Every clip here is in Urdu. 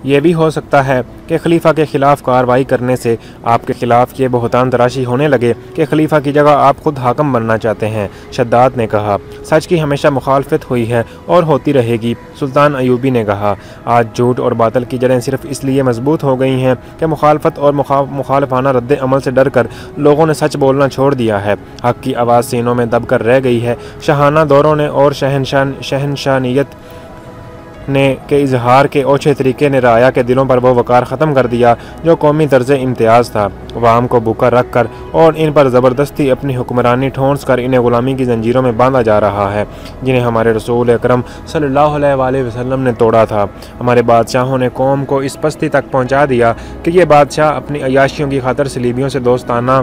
یہ بھی ہو سکتا ہے کہ خلیفہ کے خلاف کارروائی کرنے سے آپ کے خلاف یہ بہتان تراشی ہونے لگے کہ خلیفہ کی جگہ آپ خود حاکم بننا چاہتے ہیں۔ شداد نے کہا، سچ کی ہمیشہ مخالفت ہوئی ہے اور ہوتی رہے گی۔ سلطان ایوبی نے کہا، آج جھوٹ اور باطل کی جڑیں صرف اس لیے مضبوط ہو گئی ہیں کہ مخالفت اور مخالفانہ رد عمل سے ڈر کر لوگوں نے سچ بولنا چھوڑ دیا ہے۔ حق کی آواز سینوں میں دب کر رہ گئی ہے۔ شاہانہ دوروں نے اور شہنشانیت کے اظہار کے اوچھے طریقے نے رعایا کے دلوں پر وہ وقار ختم کر دیا جو قومی طرز امتیاز تھا۔ عوام کو بھوکا رکھ کر اور ان پر زبردستی اپنی حکمرانی ٹھونس کر انہیں غلامی کی زنجیروں میں باندھا جا رہا ہے جنہیں ہمارے رسول اکرم صلی اللہ علیہ وآلہ وسلم نے توڑا تھا۔ ہمارے بادشاہوں نے قوم کو اس پستی تک پہنچا دیا کہ یہ بادشاہ اپنی عیاشیوں کی خاطر صلیبیوں سے دوستانہ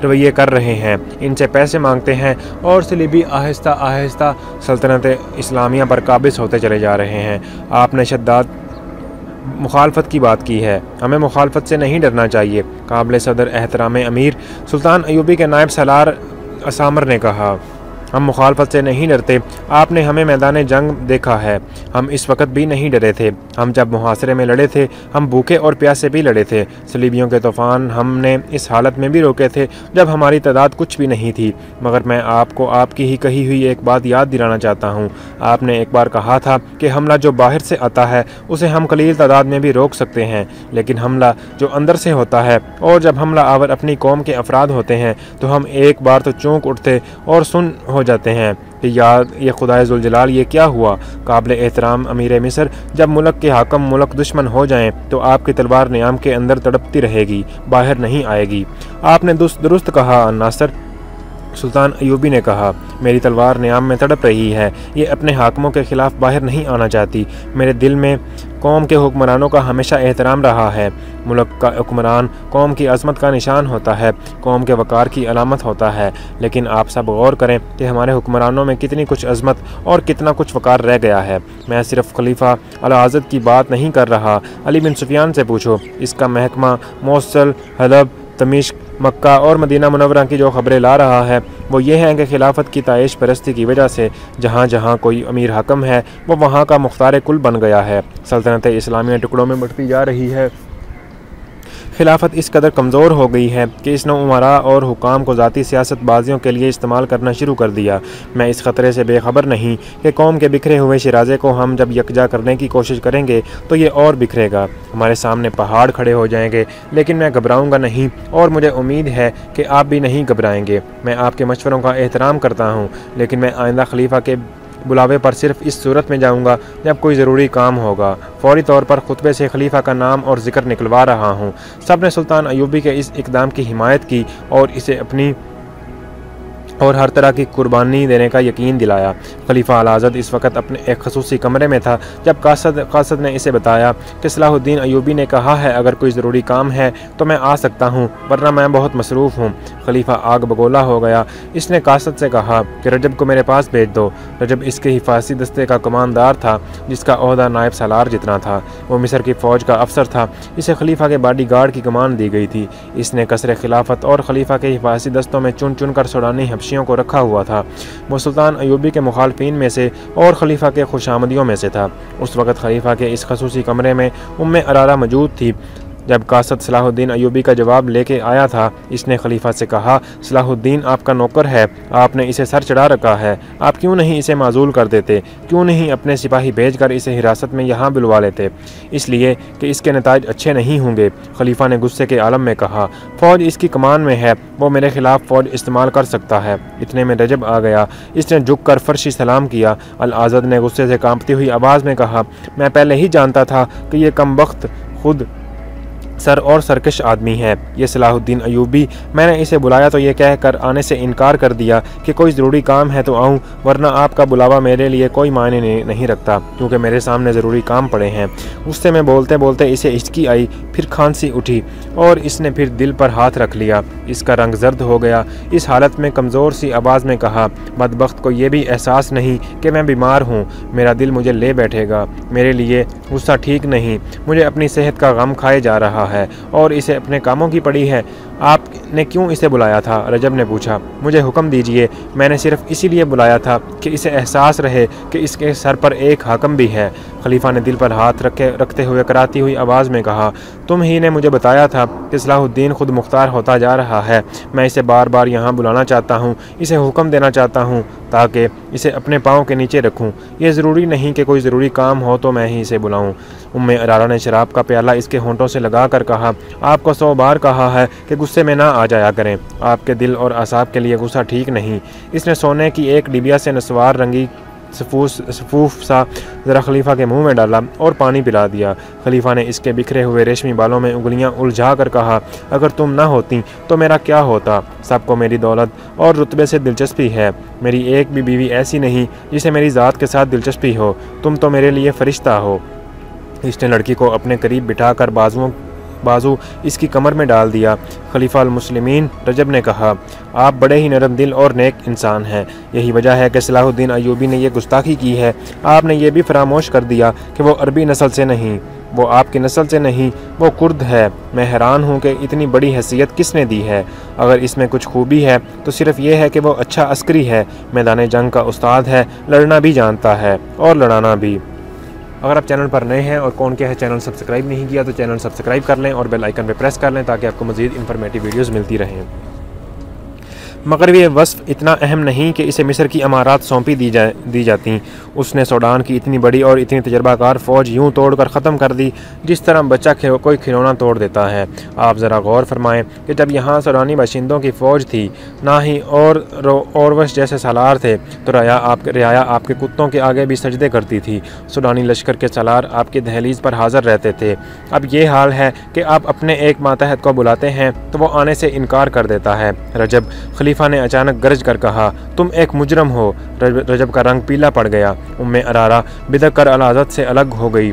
رویے کر رہے ہیں، ان سے پیسے مانگتے ہیں اور صلیبی آہستہ آہستہ سلطنت اسلامیہ پر قابض ہوتے چلے جا رہے ہیں۔ آپ نے شداد مخالفت کی بات کی ہے، ہمیں مخالفت سے نہیں ڈرنا چاہیے۔ قابل صدر احترام امیر سلطان ایوبی کے نائب سالار اسامر نے کہا، ہم مخالفت سے نہیں ڈرتے، آپ نے ہمیں میدان جنگ دیکھا ہے، ہم اس وقت بھی نہیں ڈرے تھے۔ ہم جب محاصرے میں لڑے تھے ہم بھوکے اور پیاسے بھی لڑے تھے۔ صلیبیوں کے طوفان ہم نے اس حالت میں بھی روکے تھے جب ہماری تعداد کچھ بھی نہیں تھی۔ مگر میں آپ کو آپ کی ہی کہی ہوئی ایک بات یاد دلانا چاہتا ہوں۔ آپ نے ایک بار کہا تھا کہ حملہ جو باہر سے آتا ہے اسے ہم قلیل تعداد میں بھی روک سکتے ہیں، لیکن حملہ جو اندر سے ہوتا ہے اور جب حملہ آور اپنی قوم کے افراد ہوتے ہیں تو ہم ایک بار تو چونک اٹھتے اور سن ہو جاتے ہیں کہ یاد یہ خدائے ذوالجلال یہ کیا ہوا۔ قابل احترام امیر مصر، جب ملک کے حاکم ملک دشمن ہو جائیں تو آپ کی تلوار نیام کے اندر تڑپتی رہے گی، باہر نہیں آئے گی۔ آپ نے درست کہا ناصر۔ سلطان ایوبی نے کہا، میری تلوار نیام میں تڑپ رہی ہے، یہ اپنے حاکموں کے خلاف باہر نہیں آنا چاہتی۔ میرے دل میں قوم کے حکمرانوں کا ہمیشہ احترام رہا ہے۔ ملک کا حکمران قوم کی عظمت کا نشان ہوتا ہے، قوم کے وقار کی علامت ہوتا ہے، لیکن آپ سب غور کریں کہ ہمارے حکمرانوں میں کتنی کچھ عظمت اور کتنا کچھ وقار رہ گیا ہے۔ میں صرف خلیفہ اعلیحضرت کی بات نہیں کر رہا، علی بن سفیان سے پوچھو، اس کا محکمہ موصل، حلب، دمشق، مکہ اور مدینہ منورہ کی جو خبریں لا رہا ہے وہ یہ ہیں کہ خلافت کی تعیش پرستی کی وجہ سے جہاں جہاں کوئی امیر حاکم ہے وہ وہاں کا مختار کل بن گیا ہے۔ سلطنت اسلامیہ ٹکڑوں میں بٹتی جا رہی ہے۔ خلافت اس قدر کمزور ہو گئی ہے کہ اس نے عمراء اور حکام کو ذاتی سیاست بازیوں کے لیے استعمال کرنا شروع کر دیا۔ میں اس خطرے سے بے خبر نہیں کہ قوم کے بکھرے ہوئے شیرازے کو ہم جب یکجا کرنے کی کوشش کریں گے تو یہ اور بکھرے گا، ہمارے سامنے پہاڑ کھڑے ہو جائیں گے، لیکن میں گھبراؤں گا نہیں اور مجھے امید ہے کہ آپ بھی نہیں گھبرائیں گے۔ میں آپ کے مشوروں کا احترام کرتا ہوں، لیکن میں آئندہ خلیفہ کے بلاوے پر صرف اس صورت میں جاؤں گا جب کوئی ضروری کام ہوگا۔ فوری طور پر خطبے سے خلیفہ کا نام اور ذکر نکلوا رہا ہوں۔ سب نے سلطان ایوبی کے اس اقدام کی حمایت کی اور اسے اپنی اور ہر طرح کی قربانی دینے کا یقین دلایا۔ خلیفہ اعلیحضرت اس وقت اپنے ایک خصوصی کمرے میں تھا جب قاصد نے اسے بتایا کہ صلاح الدین ایوبی نے کہا ہے اگر کوئی ضروری کام ہے تو میں آ سکتا ہوں ورنہ میں بہت مصروف ہوں۔ خلیفہ آگ بگولا ہو گیا۔ اس نے قاصد سے کہا کہ رجب کو میرے پاس بھیج دو۔ رجب اس کے حفاظتی دستے کا کماندار تھا جس کا عہدہ نائب سالار جتنا تھا۔ وہ مصر کی فوج کا افسر تھا۔ اسے خلیفہ کے باڈی گارڈ کی کمان دی گئی تھی۔ اس نے قصر خلافت اور خلیفہ کے حفاظتی دستوں میں چن چن کر سوڈانی حبشیوں کو رکھا ہوا تھا۔ وہ سلطان ایوبی کے مخالفین میں سے اور خلیفہ کے خوشامدیوں میں سے تھا۔ اس وقت خلیفہ کے اس خصوصی کمرے میں ارارہ موجود تھی۔ جب قاصد صلاح الدین ایوبی کا جواب لے کے آیا تھا اس نے خلیفہ سے کہا، صلاح الدین آپ کا نوکر ہے، آپ نے اسے سر چڑھا رکھا ہے، آپ کیوں نہیں اسے معزول کر دیتے، کیوں نہیں اپنے سپاہی بھیج کر اسے حراست میں یہاں بلوا لیتے؟ اس لیے کہ اس کے نتائج اچھے نہیں ہوں گے۔ خلیفہ نے غصے کے عالم میں کہا، فوج اس کی کمان میں ہے، وہ میرے خلاف فوج استعمال کر سکتا ہے۔ اتنے میں رجب آ گیا۔ اس نے جھک کر فرشی سلام کیا۔ الاعزد نے غصے سے کانپتی ہوئی آواز میں کہا، میں پہلے ہی جانتا تھا کہ یہ کم بخت خود سر اور سرکش آدمی ہے۔ یہ صلاح الدین ایوبی، میں نے اسے بلایا تو یہ کہہ کر آنے سے انکار کر دیا کہ کوئی ضروری کام ہے تو آؤں، ورنہ آپ کا بلاوا میرے لیے کوئی معنی نہیں رکھتا کیونکہ میرے سامنے ضروری کام پڑے ہیں۔ غصے میں بولتے بولتے اسے ہچکی آئی، پھر کھانسی اٹھی اور اس نے پھر دل پر ہاتھ رکھ لیا۔ اس کا رنگ زرد ہو گیا۔ اس حالت میں کمزور سی آواز میں کہا، بدبخت کو یہ بھی احساس نہیں کہ میں بیمار ہوں، میرا دل مجھے لے بیٹھے گا، میرے لیے غصہ ٹھیک نہیں، مجھے اپنی صحت کا غم کھائے جا رہا ہے اور اسے اپنے کاموں کی پڑی ہے۔ آپ نے کیوں اسے بلایا تھا؟ رجب نے پوچھا۔ مجھے حکم دیجئے، میں نے صرف اسی لیے بلایا تھا کہ اسے احساس رہے کہ اس کے سر پر ایک حاکم بھی ہے۔ خلیفہ نے دل پر ہاتھ رکھتے ہوئے کراتی ہوئی آواز میں کہا، تم ہی نے مجھے بتایا تھا کہ صلاح الدین خود مختار ہوتا جا رہا ہے۔ میں اسے بار بار یہاں بلانا چاہتا ہوں، اسے حکم دینا چاہتا ہوں تاکہ اسے اپنے پاؤں کے نیچے رکھوں۔ یہ ضروری نہیں کہ کوئی ضروری کام ہو تو میں ہی اسے بلاؤں۔ ارارہ نے شراب کا پیالہ اس کے ہونٹوں سے لگا کر کہا، آپ کو 100 بار کہا ہے کہ غصے میں نہ آ جایا کریں، آپ کے دل اور اعصاب کے لیے غصہ ٹھیک نہیں۔ اس نے سونے کی ایک ڈبیا سے نسوار رنگی سفوف سا ذرا خلیفہ کے منہ میں ڈالا اور پانی پلا دیا۔ خلیفہ نے اس کے بکھرے ہوئے ریشمی بالوں میں انگلیاں الجھا کر کہا، اگر تم نہ ہوتی تو میرا کیا ہوتا؟ سب کو میری دولت اور رتبے سے دلچسپی ہے، میری ایک بھی بیوی ایسی نہیں جسے میری ذات کے ساتھ دلچسپی ہو، تم تو میرے لیے فرشتہ ہو۔ اس نے لڑکی کو اپنے قریب بٹھا کر بازو اس کی کمر میں ڈال دیا۔ خلیفہ المسلمین رجب نے کہا، آپ بڑے ہی نرم دل اور نیک انسان ہیں، یہی وجہ ہے کہ صلاح الدین ایوبی نے یہ گستاخی کی ہے۔ آپ نے یہ بھی فراموش کر دیا کہ وہ عربی نسل سے نہیں، وہ آپ کی نسل سے نہیں، وہ کرد ہے۔ میں حیران ہوں کہ اتنی بڑی حیثیت کس نے دی ہے۔ اگر اس میں کچھ خوبی ہے تو صرف یہ ہے کہ وہ اچھا عسکری ہے، میدان جنگ کا استاد ہے، لڑنا بھی جانتا ہے اور لڑانا بھی۔ اگر آپ چینل پر نئے ہیں اور کون کیا ہے چینل سبسکرائب نہیں کیا تو چینل سبسکرائب کر لیں اور بیل آئیکن پہ پریس کر لیں تاکہ آپ کو مزید انفارمیٹیو ویڈیوز ملتی رہیں۔ مگر یہ وصف اتنا اہم نہیں کہ اسے مصر کی امارات سونپی دی جاتیں۔ اس نے سوڈان کی اتنی بڑی اور اتنی تجربہ کار فوج یوں توڑ کر ختم کر دی جس طرح بچہ کوئی کھلونا توڑ دیتا ہے۔ آپ ذرا غور فرمائیں کہ جب یہاں سوڈانی باشندوں کی فوج تھی، نہ ہی اوروش جیسے سالار تھے، تو رعایا آپ کے کتوں کے آگے بھی سجدے کرتی تھی۔ سوڈانی لشکر کے سالار آپ کی دہلیز پر حاضر رہتے تھے۔ اب یہ حال ہے کہ آپ اپنے ایک ماتحت کو بلاتے ہیں تو وہ آنے سے انکار کر دیتا ہے۔ رجب، خلیفہ نے اچانک گرج کر کہا، تم ایک مجرم ہو۔ رجب کا رنگ پیلا پڑ گیا۔ ارارہ بدک کر اعلیٰ سے الگ ہو گئی۔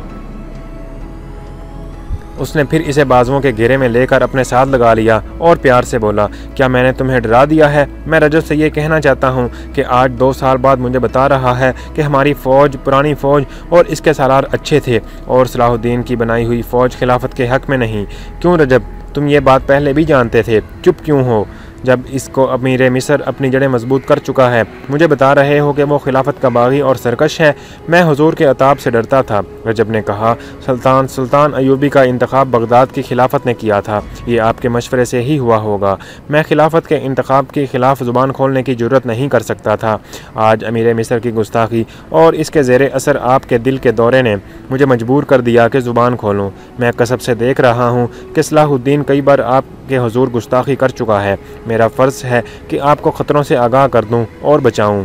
اس نے پھر اسے بازوؤں کے گھیرے میں لے کر اپنے ساتھ لگا لیا اور پیار سے بولا، کیا میں نے تمہیں ڈرا دیا ہے؟ میں رجب سے یہ کہنا چاہتا ہوں کہ آج 2 سال بعد مجھے بتا رہا ہے کہ ہماری فوج، پرانی فوج اور اس کے سالار اچھے تھے اور صلاح الدین کی بنائی ہوئی فوج خلافت کے حق میں نہیں۔ کیوں رجب، تم یہ بات پہلے بھی جانتے تھے، چپ کیوں ہو جب اس کو امیر مصر اپنی جڑیں مضبوط کر چکا ہے؟ مجھے بتا رہے ہو کہ وہ خلافت کا باغی اور سرکش ہے۔ میں حضور کے عتاب سے ڈرتا تھا۔ رجب نے کہا، سلطان ایوبی کا انتخاب بغداد کی خلافت نے کیا تھا، یہ آپ کے مشورے سے ہی ہوا ہوگا۔ میں خلافت کے انتخاب کے خلاف زبان کھولنے کی جرت نہیں کر سکتا تھا۔ آج امیر مصر کی گستاخی اور اس کے زیر اثر آپ کے دل کے دورے نے مجھے مجبور کر دیا کہ زبان کھولوں۔ میں کسب سے دیکھ رہا ہوں کہ صلاح الدین کئی بار آپ کے حضور گستاخی کر چکا ہے۔ میرا فرض ہے کہ آپ کو خطروں سے آگاہ کر دوں اور بچاؤں۔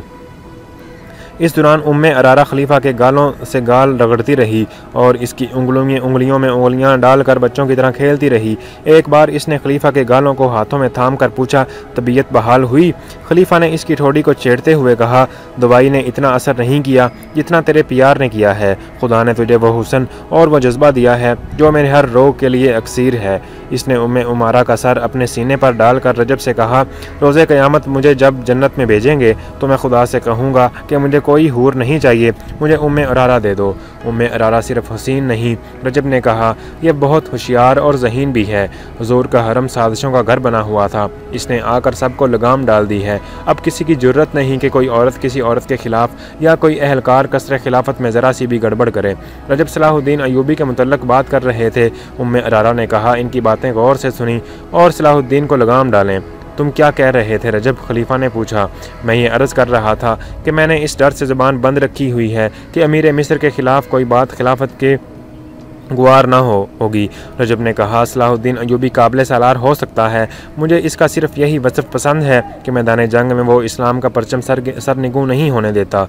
اس دوران ارارہ خلیفہ کے گالوں سے گال رگڑتی رہی اور اس کی انگلیوں میں انگلیاں ڈال کر بچوں کی طرح کھیلتی رہی۔ ایک بار اس نے خلیفہ کے گالوں کو ہاتھوں میں تھام کر پوچھا، طبیعت بحال ہوئی؟ خلیفہ نے اس کی ٹھوڑی کو چھیڑتے ہوئے کہا، دوائی نے اتنا اثر نہیں کیا جتنا تیرے پیار نے کیا ہے۔ خدا نے تجھے وہ حسن اور وہ جذبہ دیا ہے جو میرے ہر روگ کے لیے اکسیر ہے۔ اس نے امارہ کا سر اپنے سینے پر ڈال کر رجب سے کہا، روز قیامت مجھے جب جنت میں بھیجیں گے تو میں خدا سے کہوں گا کہ مجھے کوئی حور نہیں چاہیے، مجھے ارارہ دے دو۔ ارارہ صرف حسین نہیں، رجب نے کہا، یہ بہت ہوشیار اور ذہین بھی ہے۔ حضور کا حرم سازشوں کا گھر بنا ہوا تھا، اس نے آ کر سب کو لگام ڈال دی ہے۔ اب کسی کی جرت نہیں کہ کوئی عورت کسی عورت کے خلاف یا کوئی اہلکار قصر خلافت میں ذرا سی بھی گڑبڑ کرے۔ رجب صلاح الدین ایوبی کے متعلق بات کر رہے تھے۔ ارارہ نے کہا، ان کی باتیں غور سے سنیں اور صلاح الدین کو لگام ڈالیں۔ تم کیا کہہ رہے تھے رجب؟ خلیفہ نے پوچھا۔ میں یہ عرض کر رہا تھا کہ میں نے اس ڈر سے زبان بند رکھی ہوئی ہے کہ امیر مصر کے خلاف کوئی بات خلافت کے گوار نہ ہوگی۔ رجب نے کہا، صلاح الدین ایوبی قابل سالار ہو سکتا ہے، مجھے اس کا صرف یہی وصف پسند ہے کہ میدان جنگ میں وہ اسلام کا پرچم سرنگوں نہیں ہونے دیتا۔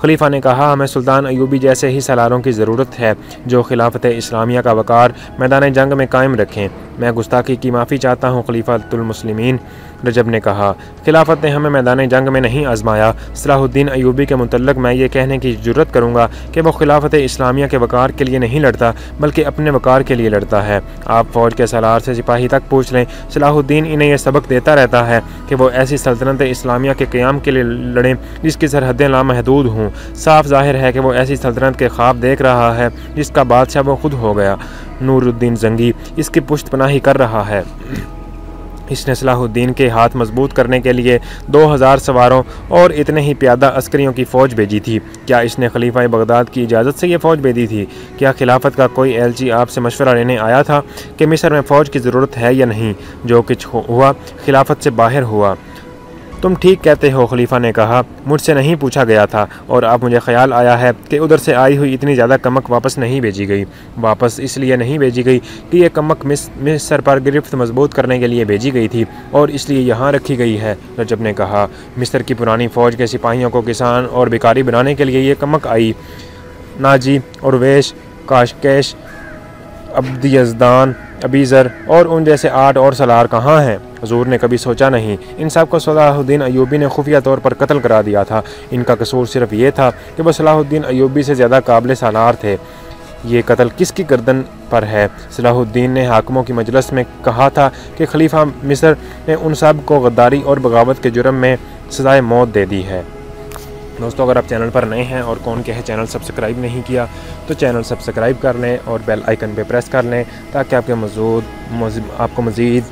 خلیفہ نے کہا، ہمیں سلطان ایوبی جیسے ہی سالاروں کی ضرورت ہے جو خلافت اسلامیہ کا وقار میدان جنگ میں قائم رکھیں۔ میں گستاخی کی معافی چاہتا ہوں خلیفۃ المسلمین، رجب نے کہا۔ خلافت نے ہمیں میدان جنگ میں نہیں آزمایا۔ صلاح الدین ایوبی کے متعلق میں یہ کہنے کی جرت کروں گا کہ وہ خلافت اسلامیہ کے وقار کے لیے نہیں لڑتا بلکہ اپنے وقار کے لیے لڑتا ہے۔ آپ فوج کے سالار سے سپاہی تک پوچھ لیں، صلاح الدین انہیں یہ سبق دیتا رہتا ہے کہ وہ ایسی سلطنت اسلامیہ کے قیام کے لیے لڑیں جس کی سرحدیں لامحدود ہوں۔ صاف ظاہر ہے کہ وہ ایسی سلطنت کے خواب دیکھ رہا ہے جس کا بادشاہ وہ خود ہو گیا۔ نور الدین زنگی اس کی پشت پناہی کر رہا ہے۔ اس نے صلاح الدین کے ہاتھ مضبوط کرنے کے لیے 2000 سواروں اور اتنے ہی پیادہ عسکریوں کی فوج بھیجی تھی۔ کیا اس نے خلیفہ بغداد کی اجازت سے یہ فوج بھیجی تھی؟ کیا خلافت کا کوئی ایلچی آپ سے مشورہ لینے آیا تھا کہ مصر میں فوج کی ضرورت ہے یا نہیں؟ جو کچھ ہوا خلافت سے باہر ہوا۔ تم ٹھیک کہتے ہو، خلیفہ نے کہا، مجھ سے نہیں پوچھا گیا تھا، اور اب مجھے خیال آیا ہے کہ ادھر سے آئی ہوئی اتنی زیادہ کمک واپس نہیں بھیجی گئی۔ واپس اس لیے نہیں بھیجی گئی کہ یہ کمک مصر پر گرفت مضبوط کرنے کے لیے بھیجی گئی تھی اور اس لیے یہاں رکھی گئی ہے۔ رجب نے کہا، مصر کی پرانی فوج کے سپاہیوں کو کسان اور بیکاری بنانے کے لیے یہ کمک آئی۔ ناجی، اورویش، کاشکیش، عبد یزدان، ابیزر اور ان جیسے 8 اور سالار کہاں ہیں؟ حضور نے کبھی سوچا نہیں۔ ان سب کو صلاح الدین ایوبی نے خفیہ طور پر قتل کرا دیا تھا۔ ان کا قصور صرف یہ تھا کہ وہ صلاح الدین ایوبی سے زیادہ قابل سالار تھے۔ یہ قتل کس کی گردن پر ہے؟ صلاح الدین نے حاکموں کی مجلس میں کہا تھا کہ خلیفہ مصر نے ان سب کو غداری اور بغاوت کے جرم میں سزائے موت دے دی ہے۔ دوستو، اگر آپ چینل پر نئے ہیں اور کون کہے چینل سبسکرائب نہیں کیا تو چینل سبسکرائب کر لیں اور بیل آئیکن پہ پریس کر لیں تاکہ آپ کو مزید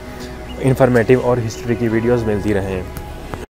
انفارمیٹیو اور ہسٹری کی ویڈیوز ملتی رہیں۔